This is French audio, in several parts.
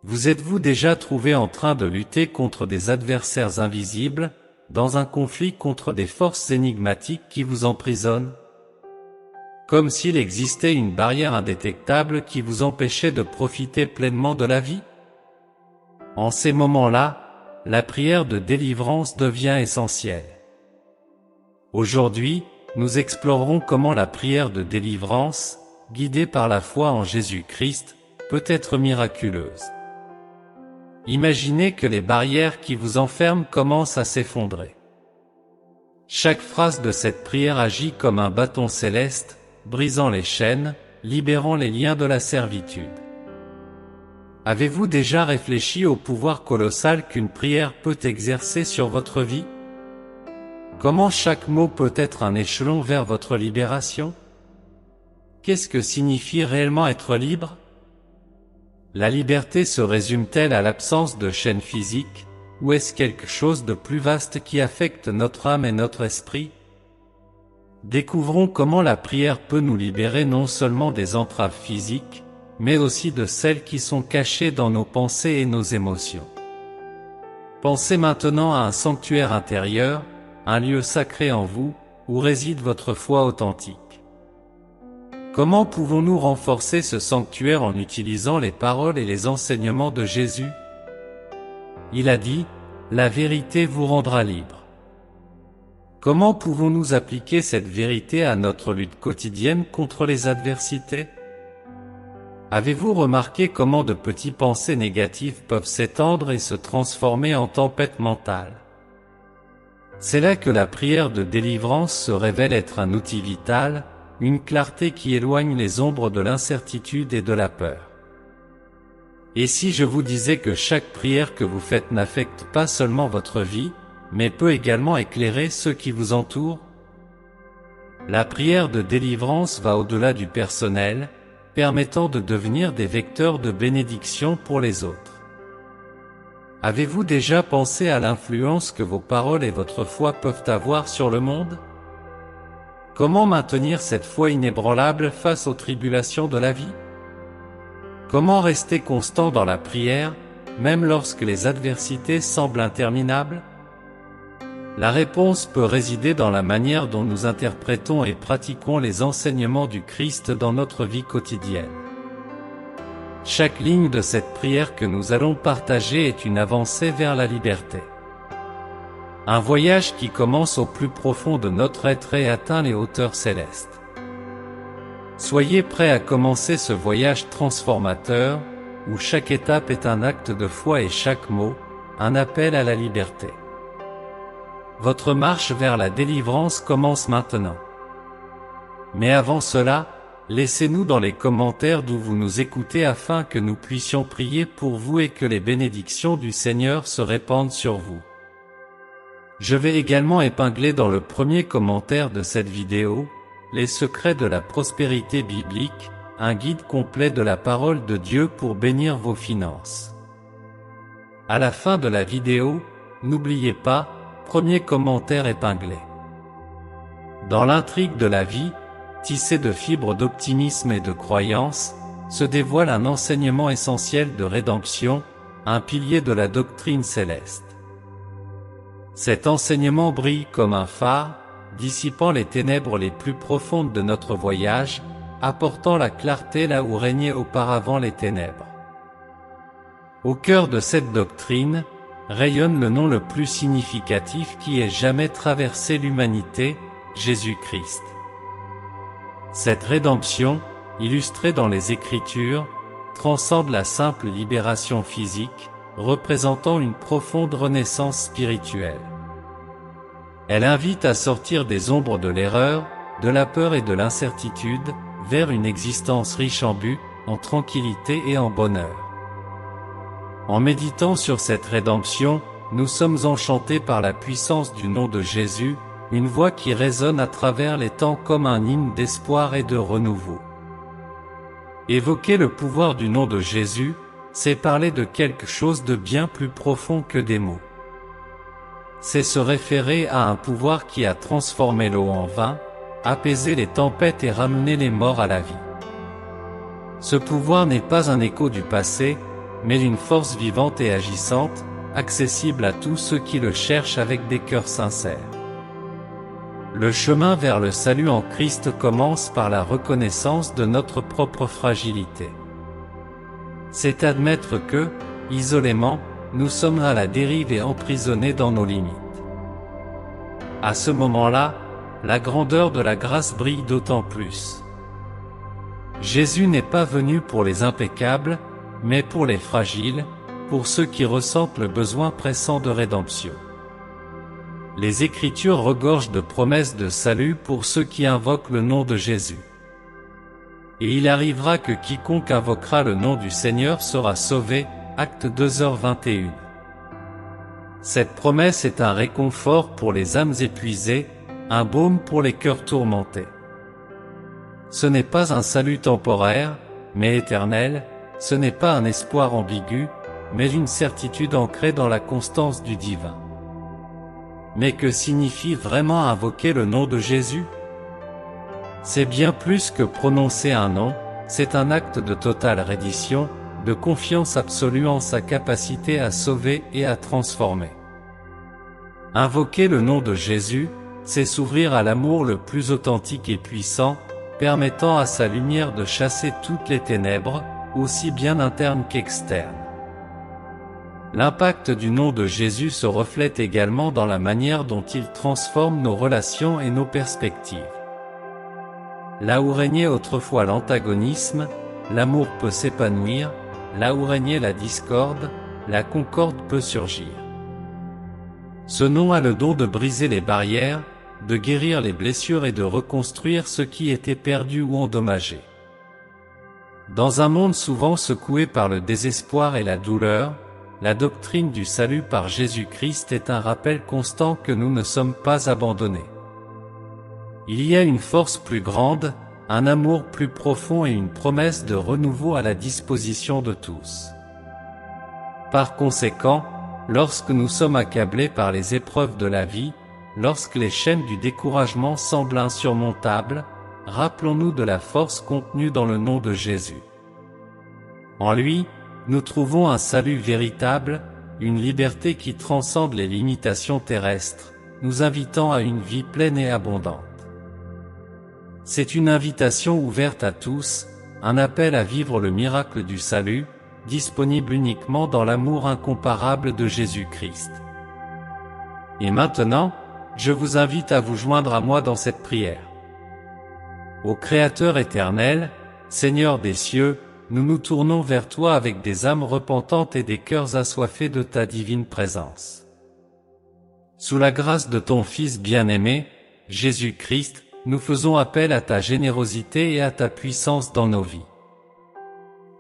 Vous êtes-vous déjà trouvé en train de lutter contre des adversaires invisibles, dans un conflit contre des forces énigmatiques qui vous emprisonnent? Comme s'il existait une barrière indétectable qui vous empêchait de profiter pleinement de la vie? En ces moments-là, la prière de délivrance devient essentielle. Aujourd'hui, nous explorerons comment la prière de délivrance, guidée par la foi en Jésus-Christ, peut être miraculeuse. Imaginez que les barrières qui vous enferment commencent à s'effondrer. Chaque phrase de cette prière agit comme un bâton céleste, brisant les chaînes, libérant les liens de la servitude. Avez-vous déjà réfléchi au pouvoir colossal qu'une prière peut exercer sur votre vie? Comment chaque mot peut être un échelon vers votre libération? Qu'est-ce que signifie réellement être libre? La liberté se résume-t-elle à l'absence de chaînes physiques, ou est-ce quelque chose de plus vaste qui affecte notre âme et notre esprit? Découvrons comment la prière peut nous libérer non seulement des entraves physiques, mais aussi de celles qui sont cachées dans nos pensées et nos émotions. Pensez maintenant à un sanctuaire intérieur, un lieu sacré en vous, où réside votre foi authentique. Comment pouvons-nous renforcer ce sanctuaire en utilisant les paroles et les enseignements de Jésus? Il a dit, « La vérité vous rendra libre ». Comment pouvons-nous appliquer cette vérité à notre lutte quotidienne contre les adversités? Avez-vous remarqué comment de petites pensées négatives peuvent s'étendre et se transformer en tempête mentale? C'est là que la prière de délivrance se révèle être un outil vital, une clarté qui éloigne les ombres de l'incertitude et de la peur. Et si je vous disais que chaque prière que vous faites n'affecte pas seulement votre vie, mais peut également éclairer ceux qui vous entourent? La prière de délivrance va au-delà du personnel, permettant de devenir des vecteurs de bénédiction pour les autres. Avez-vous déjà pensé à l'influence que vos paroles et votre foi peuvent avoir sur le monde? Comment maintenir cette foi inébranlable face aux tribulations de la vie? Comment rester constant dans la prière, même lorsque les adversités semblent interminables? La réponse peut résider dans la manière dont nous interprétons et pratiquons les enseignements du Christ dans notre vie quotidienne. Chaque ligne de cette prière que nous allons partager est une avancée vers la liberté. Un voyage qui commence au plus profond de notre être et atteint les hauteurs célestes. Soyez prêts à commencer ce voyage transformateur, où chaque étape est un acte de foi et chaque mot, un appel à la liberté. Votre marche vers la délivrance commence maintenant. Mais avant cela, laissez-nous dans les commentaires d'où vous nous écoutez afin que nous puissions prier pour vous et que les bénédictions du Seigneur se répandent sur vous. Je vais également épingler dans le premier commentaire de cette vidéo, les secrets de la prospérité biblique, un guide complet de la parole de Dieu pour bénir vos finances. À la fin de la vidéo, n'oubliez pas, premier commentaire épinglé. Dans l'intrigue de la vie, tissée de fibres d'optimisme et de croyance, se dévoile un enseignement essentiel de rédemption, un pilier de la doctrine céleste. Cet enseignement brille comme un phare, dissipant les ténèbres les plus profondes de notre voyage, apportant la clarté là où régnaient auparavant les ténèbres. Au cœur de cette doctrine, rayonne le nom le plus significatif qui ait jamais traversé l'humanité, Jésus-Christ. Cette rédemption, illustrée dans les Écritures, transcende la simple libération physique, représentant une profonde renaissance spirituelle. Elle invite à sortir des ombres de l'erreur, de la peur et de l'incertitude, vers une existence riche en but, en tranquillité et en bonheur. En méditant sur cette rédemption, nous sommes enchantés par la puissance du nom de Jésus, une voix qui résonne à travers les temps comme un hymne d'espoir et de renouveau. Évoquer le pouvoir du nom de Jésus, c'est parler de quelque chose de bien plus profond que des mots. C'est se référer à un pouvoir qui a transformé l'eau en vin, apaisé les tempêtes et ramené les morts à la vie. Ce pouvoir n'est pas un écho du passé, mais d'une force vivante et agissante, accessible à tous ceux qui le cherchent avec des cœurs sincères. Le chemin vers le salut en Christ commence par la reconnaissance de notre propre fragilité. C'est admettre que, isolément, nous sommes à la dérive et emprisonnés dans nos limites. À ce moment-là, la grandeur de la grâce brille d'autant plus. Jésus n'est pas venu pour les impeccables, mais pour les fragiles, pour ceux qui ressentent le besoin pressant de rédemption. Les Écritures regorgent de promesses de salut pour ceux qui invoquent le nom de Jésus. Et il arrivera que quiconque invoquera le nom du Seigneur sera sauvé, Actes 2h21. Cette promesse est un réconfort pour les âmes épuisées, un baume pour les cœurs tourmentés. Ce n'est pas un salut temporaire, mais éternel, ce n'est pas un espoir ambigu, mais une certitude ancrée dans la constance du divin. Mais que signifie vraiment invoquer le nom de Jésus? C'est bien plus que prononcer un nom, c'est un acte de totale reddition, de confiance absolue en sa capacité à sauver et à transformer. Invoquer le nom de Jésus, c'est s'ouvrir à l'amour le plus authentique et puissant, permettant à sa lumière de chasser toutes les ténèbres, aussi bien internes qu'externes. L'impact du nom de Jésus se reflète également dans la manière dont il transforme nos relations et nos perspectives. Là où régnait autrefois l'antagonisme, l'amour peut s'épanouir, là où régnait la discorde, la concorde peut surgir. Ce nom a le don de briser les barrières, de guérir les blessures et de reconstruire ce qui était perdu ou endommagé. Dans un monde souvent secoué par le désespoir et la douleur, la doctrine du salut par Jésus-Christ est un rappel constant que nous ne sommes pas abandonnés. Il y a une force plus grande, un amour plus profond et une promesse de renouveau à la disposition de tous. Par conséquent, lorsque nous sommes accablés par les épreuves de la vie, lorsque les chaînes du découragement semblent insurmontables, rappelons-nous de la force contenue dans le nom de Jésus. En lui, nous trouvons un salut véritable, une liberté qui transcende les limitations terrestres, nous invitant à une vie pleine et abondante. C'est une invitation ouverte à tous, un appel à vivre le miracle du salut, disponible uniquement dans l'amour incomparable de Jésus-Christ. Et maintenant, je vous invite à vous joindre à moi dans cette prière. Ô Créateur éternel, Seigneur des cieux, nous nous tournons vers toi avec des âmes repentantes et des cœurs assoiffés de ta divine présence. Sous la grâce de ton Fils bien-aimé, Jésus-Christ, nous faisons appel à ta générosité et à ta puissance dans nos vies.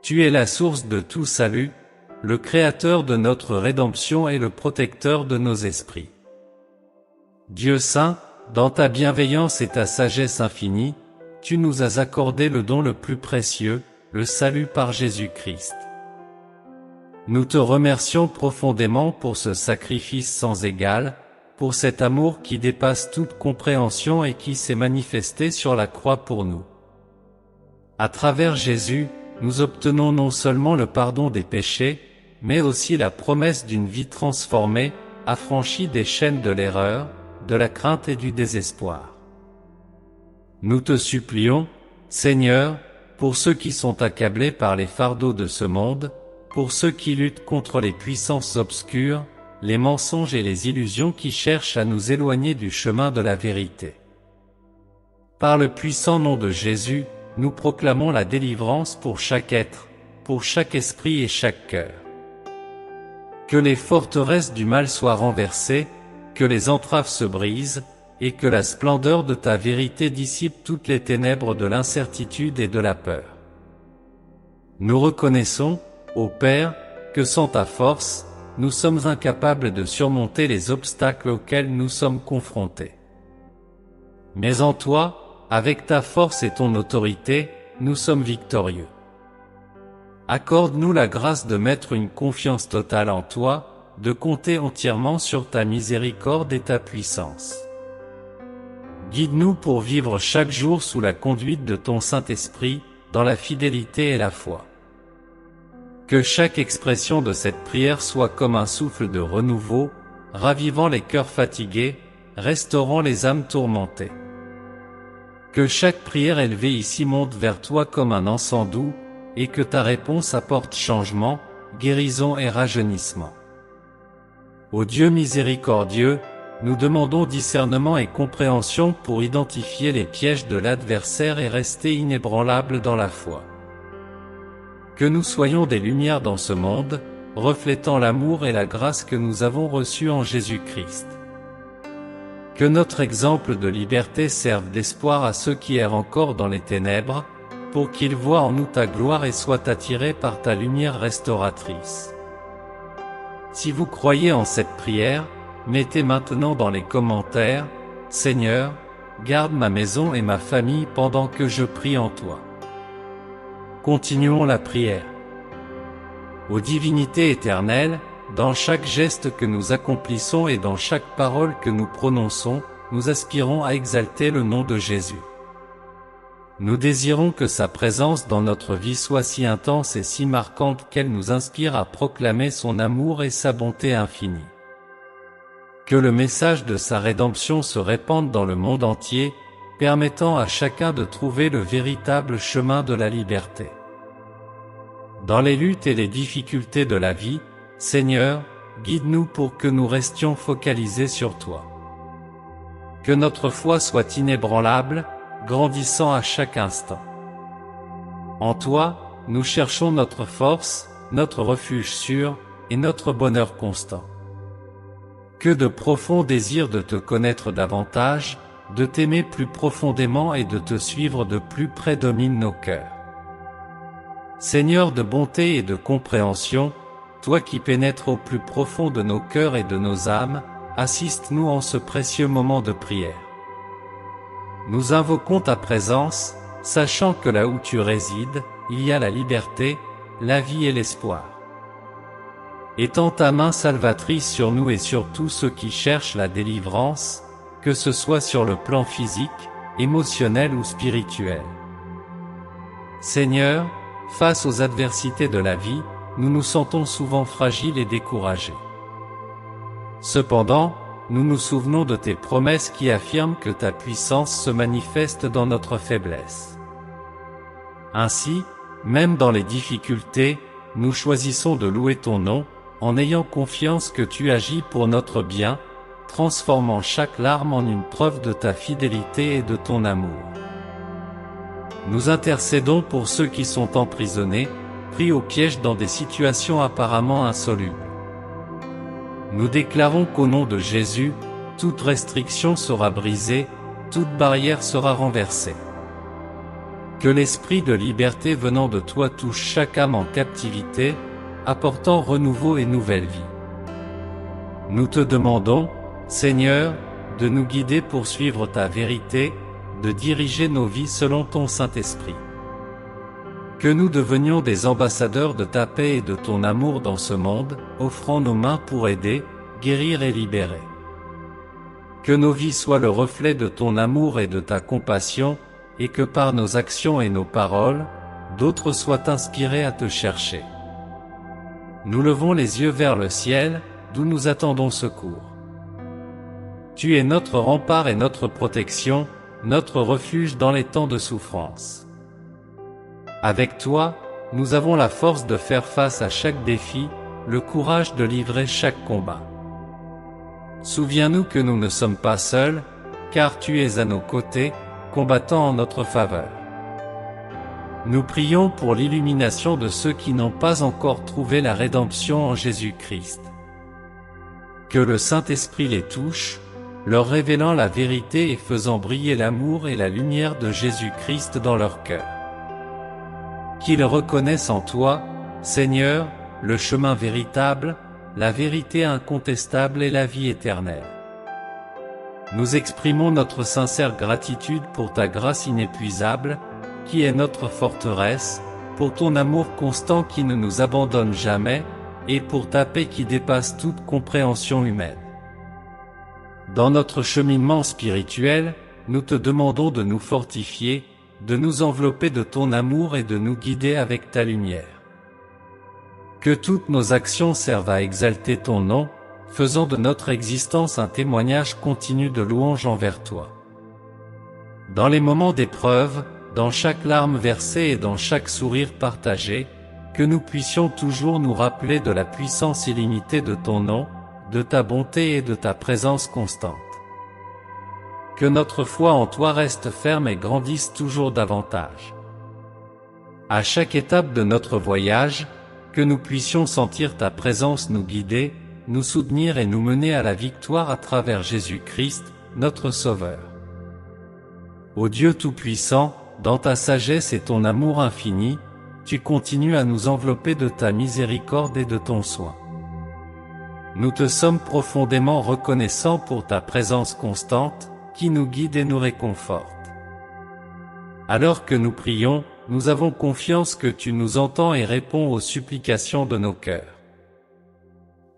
Tu es la source de tout salut, le Créateur de notre rédemption et le protecteur de nos esprits. Dieu saint, dans ta bienveillance et ta sagesse infinie, tu nous as accordé le don le plus précieux, le salut par Jésus-Christ. Nous te remercions profondément pour ce sacrifice sans égal, pour cet amour qui dépasse toute compréhension et qui s'est manifesté sur la croix pour nous. À travers Jésus, nous obtenons non seulement le pardon des péchés, mais aussi la promesse d'une vie transformée, affranchie des chaînes de l'erreur, de la crainte et du désespoir. Nous te supplions, Seigneur, pour ceux qui sont accablés par les fardeaux de ce monde, pour ceux qui luttent contre les puissances obscures, les mensonges et les illusions qui cherchent à nous éloigner du chemin de la vérité. Par le puissant nom de Jésus, nous proclamons la délivrance pour chaque être, pour chaque esprit et chaque cœur. Que les forteresses du mal soient renversées, que les entraves se brisent, et que la splendeur de ta vérité dissipe toutes les ténèbres de l'incertitude et de la peur. Nous reconnaissons, ô Père, que sans ta force, nous sommes incapables de surmonter les obstacles auxquels nous sommes confrontés. Mais en toi, avec ta force et ton autorité, nous sommes victorieux. Accorde-nous la grâce de mettre une confiance totale en toi, de compter entièrement sur ta miséricorde et ta puissance. Guide-nous pour vivre chaque jour sous la conduite de ton Saint-Esprit, dans la fidélité et la foi. Que chaque expression de cette prière soit comme un souffle de renouveau, ravivant les cœurs fatigués, restaurant les âmes tourmentées. Que chaque prière élevée ici monte vers toi comme un encens doux, et que ta réponse apporte changement, guérison et rajeunissement. Ô Dieu miséricordieux, nous demandons discernement et compréhension pour identifier les pièges de l'adversaire et rester inébranlables dans la foi. Que nous soyons des lumières dans ce monde, reflétant l'amour et la grâce que nous avons reçus en Jésus-Christ. Que notre exemple de liberté serve d'espoir à ceux qui errent encore dans les ténèbres, pour qu'ils voient en nous ta gloire et soient attirés par ta lumière restauratrice. Si vous croyez en cette prière, mettez maintenant dans les commentaires « Seigneur, garde ma maison et ma famille pendant que je prie en toi ». Continuons la prière. Ô divinité éternelle, dans chaque geste que nous accomplissons et dans chaque parole que nous prononçons, nous aspirons à exalter le nom de Jésus. Nous désirons que sa présence dans notre vie soit si intense et si marquante qu'elle nous inspire à proclamer son amour et sa bonté infinie. Que le message de sa rédemption se répande dans le monde entier, permettant à chacun de trouver le véritable chemin de la liberté. Dans les luttes et les difficultés de la vie, Seigneur, guide-nous pour que nous restions focalisés sur toi. Que notre foi soit inébranlable, grandissant à chaque instant. En toi, nous cherchons notre force, notre refuge sûr, et notre bonheur constant. Que de profonds désirs de te connaître davantage, de t'aimer plus profondément et de te suivre de plus près dominent nos cœurs. Seigneur de bonté et de compréhension, toi qui pénètres au plus profond de nos cœurs et de nos âmes, assiste-nous en ce précieux moment de prière. Nous invoquons ta présence, sachant que là où tu résides, il y a la liberté, la vie et l'espoir. Étends ta main salvatrice sur nous et sur tous ceux qui cherchent la délivrance, que ce soit sur le plan physique, émotionnel ou spirituel. Seigneur, face aux adversités de la vie, nous nous sentons souvent fragiles et découragés. Cependant, nous nous souvenons de tes promesses qui affirment que ta puissance se manifeste dans notre faiblesse. Ainsi, même dans les difficultés, nous choisissons de louer ton nom, en ayant confiance que tu agis pour notre bien, transformant chaque larme en une preuve de ta fidélité et de ton amour. Nous intercédons pour ceux qui sont emprisonnés, pris au piège dans des situations apparemment insolubles. Nous déclarons qu'au nom de Jésus, toute restriction sera brisée, toute barrière sera renversée. Que l'esprit de liberté venant de toi touche chaque âme en captivité, apportant renouveau et nouvelle vie. Nous te demandons, Seigneur, de nous guider pour suivre ta vérité, de diriger nos vies selon ton Saint-Esprit. Que nous devenions des ambassadeurs de ta paix et de ton amour dans ce monde, offrant nos mains pour aider, guérir et libérer. Que nos vies soient le reflet de ton amour et de ta compassion, et que par nos actions et nos paroles, d'autres soient inspirés à te chercher. Nous levons les yeux vers le ciel, d'où nous attendons secours. Tu es notre rempart et notre protection, notre refuge dans les temps de souffrance. Avec toi, nous avons la force de faire face à chaque défi, le courage de livrer chaque combat. Souviens-nous que nous ne sommes pas seuls, car tu es à nos côtés, combattant en notre faveur. Nous prions pour l'illumination de ceux qui n'ont pas encore trouvé la rédemption en Jésus-Christ. Que le Saint-Esprit les touche, leur révélant la vérité et faisant briller l'amour et la lumière de Jésus-Christ dans leur cœur. Qu'ils reconnaissent en toi, Seigneur, le chemin véritable, la vérité incontestable et la vie éternelle. Nous exprimons notre sincère gratitude pour ta grâce inépuisable, qui est notre forteresse, pour ton amour constant qui ne nous abandonne jamais, et pour ta paix qui dépasse toute compréhension humaine. Dans notre cheminement spirituel, nous te demandons de nous fortifier, de nous envelopper de ton amour et de nous guider avec ta lumière. Que toutes nos actions servent à exalter ton nom, faisant de notre existence un témoignage continu de louange envers toi. Dans les moments d'épreuve, dans chaque larme versée et dans chaque sourire partagé, que nous puissions toujours nous rappeler de la puissance illimitée de ton nom, de ta bonté et de ta présence constante. Que notre foi en toi reste ferme et grandisse toujours davantage. À chaque étape de notre voyage, que nous puissions sentir ta présence nous guider, nous soutenir et nous mener à la victoire à travers Jésus-Christ, notre Sauveur. Ô Dieu Tout-Puissant, dans ta sagesse et ton amour infini, tu continues à nous envelopper de ta miséricorde et de ton soin. Nous te sommes profondément reconnaissants pour ta présence constante, qui nous guide et nous réconforte. Alors que nous prions, nous avons confiance que tu nous entends et réponds aux supplications de nos cœurs.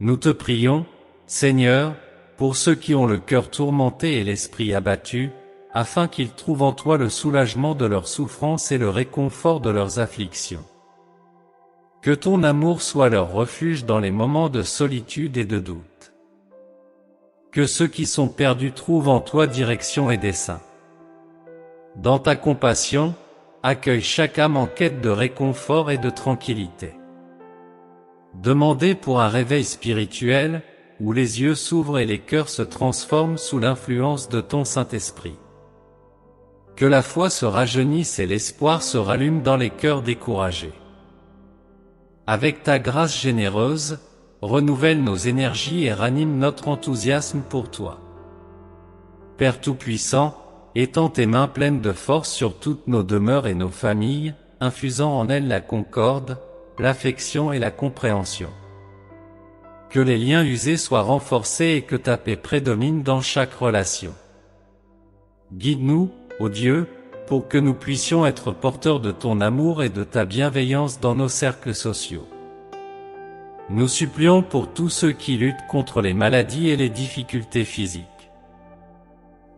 Nous te prions, Seigneur, pour ceux qui ont le cœur tourmenté et l'esprit abattu, afin qu'ils trouvent en toi le soulagement de leurs souffrances et le réconfort de leurs afflictions. Que ton amour soit leur refuge dans les moments de solitude et de doute. Que ceux qui sont perdus trouvent en toi direction et dessein. Dans ta compassion, accueille chaque âme en quête de réconfort et de tranquillité. Demandez pour un réveil spirituel, où les yeux s'ouvrent et les cœurs se transforment sous l'influence de ton Saint-Esprit. Que la foi se rajeunisse et l'espoir se rallume dans les cœurs découragés. Avec ta grâce généreuse, renouvelle nos énergies et ranime notre enthousiasme pour toi. Père Tout-Puissant, étends tes mains pleines de force sur toutes nos demeures et nos familles, infusant en elles la concorde, l'affection et la compréhension. Que les liens usés soient renforcés et que ta paix prédomine dans chaque relation. Guide-nous, ô Dieu, pour que nous puissions être porteurs de ton amour et de ta bienveillance dans nos cercles sociaux. Nous supplions pour tous ceux qui luttent contre les maladies et les difficultés physiques.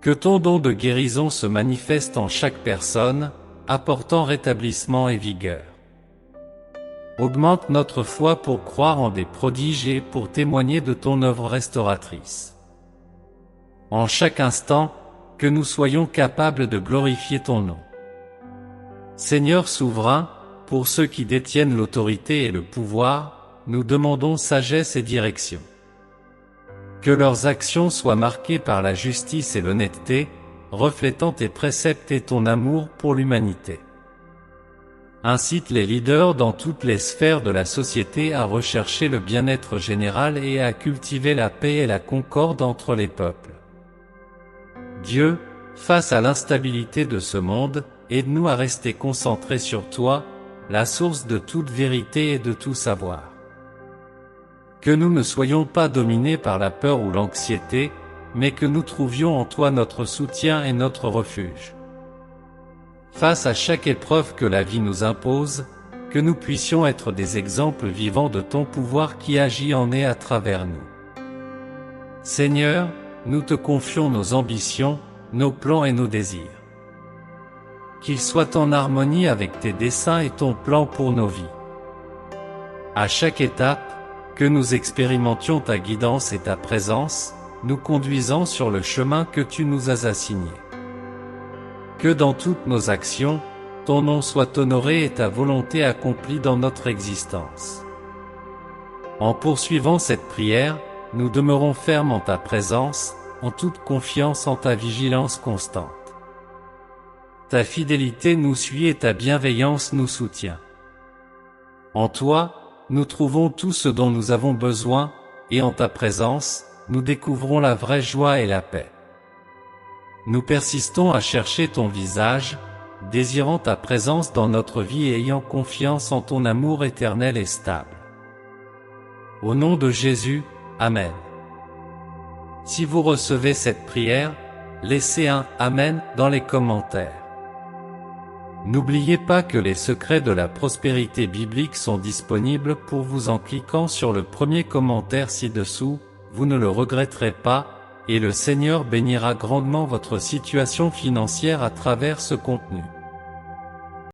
Que ton don de guérison se manifeste en chaque personne, apportant rétablissement et vigueur. Augmente notre foi pour croire en des prodiges et pour témoigner de ton œuvre restauratrice. En chaque instant, que nous soyons capables de glorifier ton nom. Seigneur souverain, pour ceux qui détiennent l'autorité et le pouvoir, nous demandons sagesse et direction. Que leurs actions soient marquées par la justice et l'honnêteté, reflétant tes préceptes et ton amour pour l'humanité. Incite les leaders dans toutes les sphères de la société à rechercher le bien-être général et à cultiver la paix et la concorde entre les peuples. Dieu, face à l'instabilité de ce monde, aide-nous à rester concentrés sur toi, la source de toute vérité et de tout savoir. Que nous ne soyons pas dominés par la peur ou l'anxiété, mais que nous trouvions en toi notre soutien et notre refuge. Face à chaque épreuve que la vie nous impose, que nous puissions être des exemples vivants de ton pouvoir qui agit en et à travers nous. Seigneur, nous te confions nos ambitions, nos plans et nos désirs. Qu'ils soient en harmonie avec tes desseins et ton plan pour nos vies. À chaque étape, que nous expérimentions ta guidance et ta présence, nous conduisant sur le chemin que tu nous as assigné. Que dans toutes nos actions, ton nom soit honoré et ta volonté accomplie dans notre existence. En poursuivant cette prière, nous demeurons fermes en ta présence, en toute confiance en ta vigilance constante. Ta fidélité nous suit et ta bienveillance nous soutient. En toi, nous trouvons tout ce dont nous avons besoin, et en ta présence, nous découvrons la vraie joie et la paix. Nous persistons à chercher ton visage, désirant ta présence dans notre vie et ayant confiance en ton amour éternel et stable. Au nom de Jésus, Amen. Si vous recevez cette prière, laissez un « Amen » dans les commentaires. N'oubliez pas que les secrets de la prospérité biblique sont disponibles pour vous en cliquant sur le premier commentaire ci-dessous, vous ne le regretterez pas, et le Seigneur bénira grandement votre situation financière à travers ce contenu.